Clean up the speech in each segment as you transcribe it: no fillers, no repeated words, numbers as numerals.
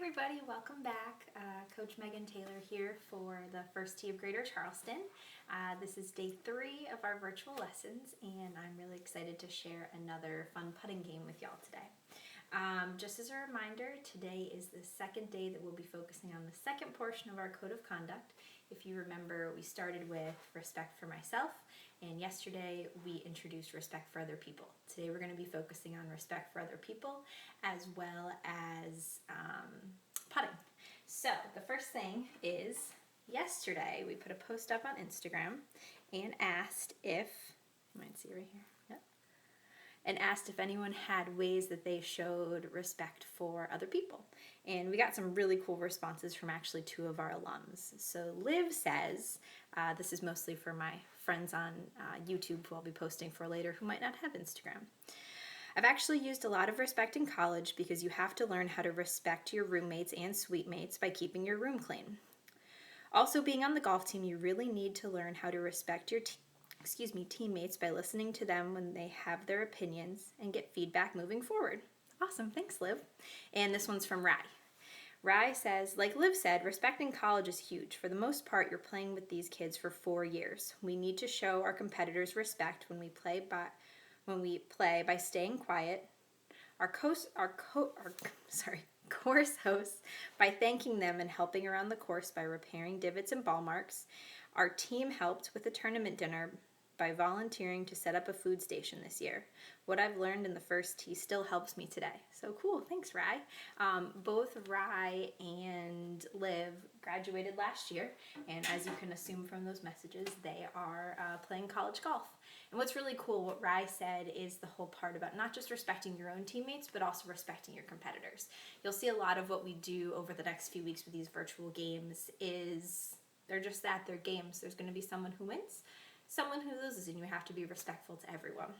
everybody, welcome back. Coach Meghan Taylor here for the First Tee of Greater Charleston. This is day 3 of our virtual lessons, and I'm really excited to share another fun putting game with y'all today. Just as a reminder, today is the second day that we'll be focusing on the second portion of our code of conduct. If you remember, we started with respect for myself, and yesterday we introduced respect for other people. Today we're going to be focusing on respect for other people as well as putting. So the first thing is, yesterday we put a post up on Instagram and asked if, you might see right here, yep, and asked if anyone had ways that they showed respect for other people. And we got some really cool responses from actually 2 of our alums. So Liv says, this is mostly for my friends on YouTube who I'll be posting for later who might not have Instagram. I've actually used a lot of respect in college because you have to learn how to respect your roommates and suite mates by keeping your room clean. Also, being on the golf team, you really need to learn how to respect your teammates by listening to them when they have their opinions and get feedback moving forward. Awesome, thanks Liv. And this one's from Rai. Rai says, like Liv said, respect in college is huge. For the most part, you're playing with these kids for 4 years. We need to show our competitors respect when we play by staying quiet. Our course hosts by thanking them and helping around the course by repairing divots and ball marks. Our team helped with the tournament dinner by volunteering to set up a food station this year. What I've learned in the first tee still helps me today. So cool, thanks Rai. Both Rai and Liv graduated last year, and as you can assume from those messages, they are playing college golf. And what's really cool, what Rai said, is the whole part about not just respecting your own teammates, but also respecting your competitors. You'll see a lot of what we do over the next few weeks with these virtual games is, they're just that, they're games. There's going to be someone who wins, someone who loses, and you have to be respectful to everyone.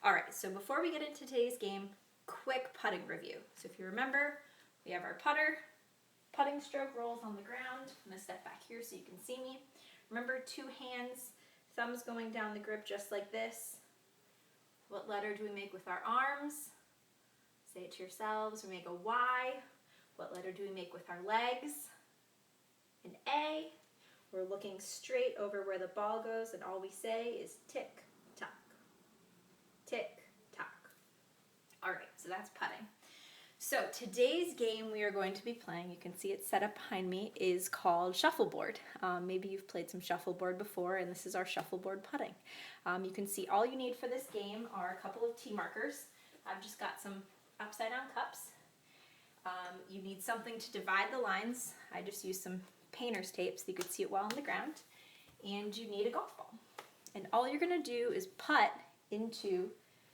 All right, so before we get into today's game, quick putting review. So if you remember, we have our putting stroke rolls on the ground. I'm going to step back here so you can see me. Remember, 2 hands, thumbs going down the grip just like this. What letter do we make with our arms? Say it to yourselves. We make a Y. What letter do we make with our legs? An A. We're looking straight over where the ball goes, and all we say is tick, tock, tick, tock. All right, so that's putting. So today's game we are going to be playing, you can see it set up behind me, is called Shuffleboard. Maybe you've played some Shuffleboard before, and this is our Shuffleboard putting. You can see all you need for this game are a couple of tee markers. I've just got some upside down cups. You need something to divide the lines. I just used some painter's tape so you could see it well on the ground. And you need a golf ball. And all you're going to do is putt into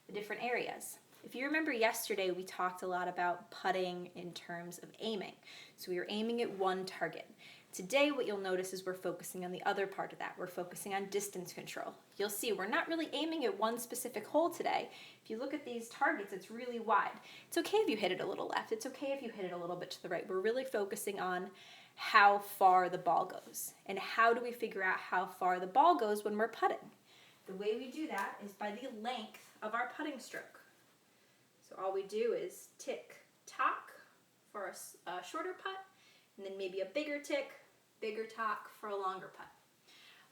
the different areas. If you remember yesterday, we talked a lot about putting in terms of aiming. So we were aiming at one target. Today, what you'll notice is we're focusing on the other part of that. We're focusing on distance control. You'll see we're not really aiming at one specific hole today. If you look at these targets, it's really wide. It's okay if you hit it a little left. It's okay if you hit it a little bit to the right. We're really focusing on how far the ball goes. And how do we figure out how far the ball goes when we're putting? The way we do that is by the length of our putting stroke. So all we do is tick, tock for a shorter putt, and then maybe a bigger tick, bigger tock for a longer putt.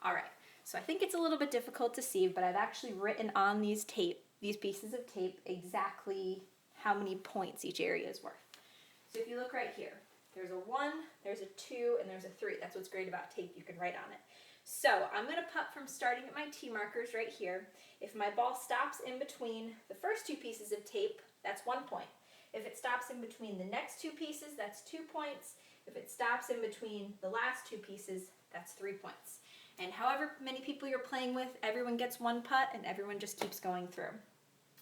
All right, so I think it's a little bit difficult to see, but I've actually written on these pieces of tape, exactly how many points each area is worth. So if you look right here, there's a 1, there's a 2, and there's a 3. That's what's great about tape, you can write on it. So I'm going to putt from starting at my tee markers right here. If my ball stops in between the first 2 pieces of tape, that's 1 point. If it stops in between the next 2 pieces, that's 2 points. If it stops in between the last 2 pieces, that's 3 points. And however many people you're playing with, everyone gets 1 putt and everyone just keeps going through.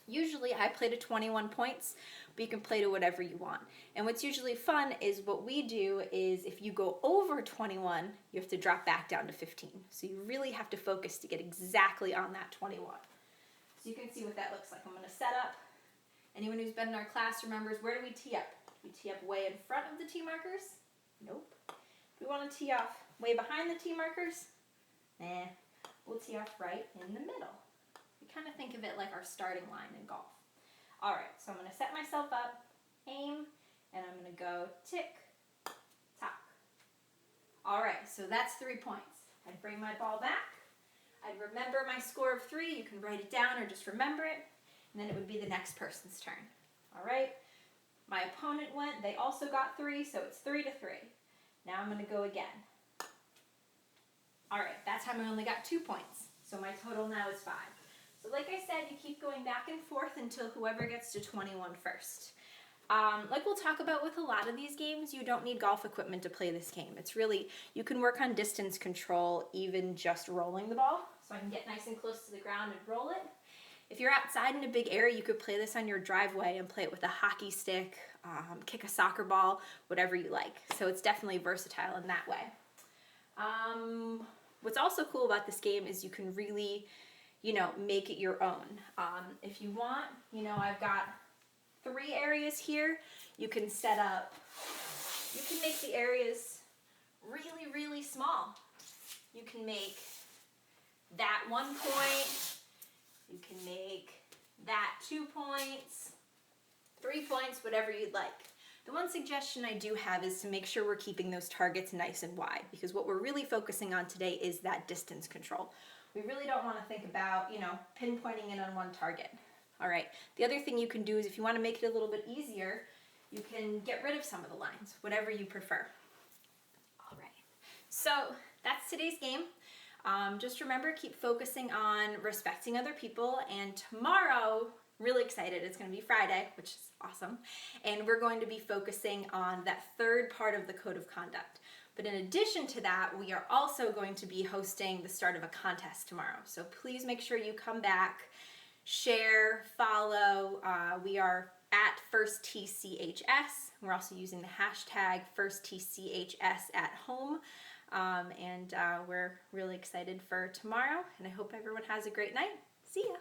Usually I play to 21 points, but you can play to whatever you want. And what's usually fun is what we do is if you go over 21, you have to drop back down to 15. So you really have to focus to get exactly on that 21. So you can see what that looks like. I'm going to set up. Anyone who's been in our class remembers, where do we tee up? Do we tee up way in front of the tee markers? Nope. Do we want to tee off way behind the tee markers? Nah. We'll tee off right in the middle. We kind of think of it like our starting line in golf. All right, so I'm going to set myself up, aim, and I'm going to go tick, so that's 3 points. I'd bring my ball back. I'd remember my score of 3. You can write it down or just remember it. And then it would be the next person's turn. All right. My opponent went. They also got 3, so it's 3-3. Now I'm going to go again. All right, that time I only got 2 points. So my total now is 5. So like I said, you keep going back and forth until whoever gets to 21 first. Like we'll talk about with a lot of these games, you don't need golf equipment to play this game. It's really, you can work on distance control even just rolling the ball. So I can get nice and close to the ground and roll it. If you're outside in a big area, you could play this on your driveway and play it with a hockey stick, kick a soccer ball, whatever you like. So it's definitely versatile in that way. What's also cool about this game is you can really, make it your own. If you want, I've got 3 areas here. You can make the areas really, really small. You can make that 1 point. You can make that 2 points, 3 points, whatever you'd like. The one suggestion I do have is to make sure we're keeping those targets nice and wide, because what we're really focusing on today is that distance control. We really don't want to think about, pinpointing in on one target. All right. The other thing you can do is if you want to make it a little bit easier, you can get rid of some of the lines, whatever you prefer. All right. So that's today's game. Just remember, keep focusing on respecting other people, and tomorrow, really excited, it's going to be Friday, which is awesome, and we're going to be focusing on that 3rd part of the Code of Conduct. But in addition to that, we are also going to be hosting the start of a contest tomorrow, so please make sure you come back, share, follow. We are at FirstTCHS. We're also using the hashtag FirstTCHS@home. And we're really excited for tomorrow, and I hope everyone has a great night. See ya!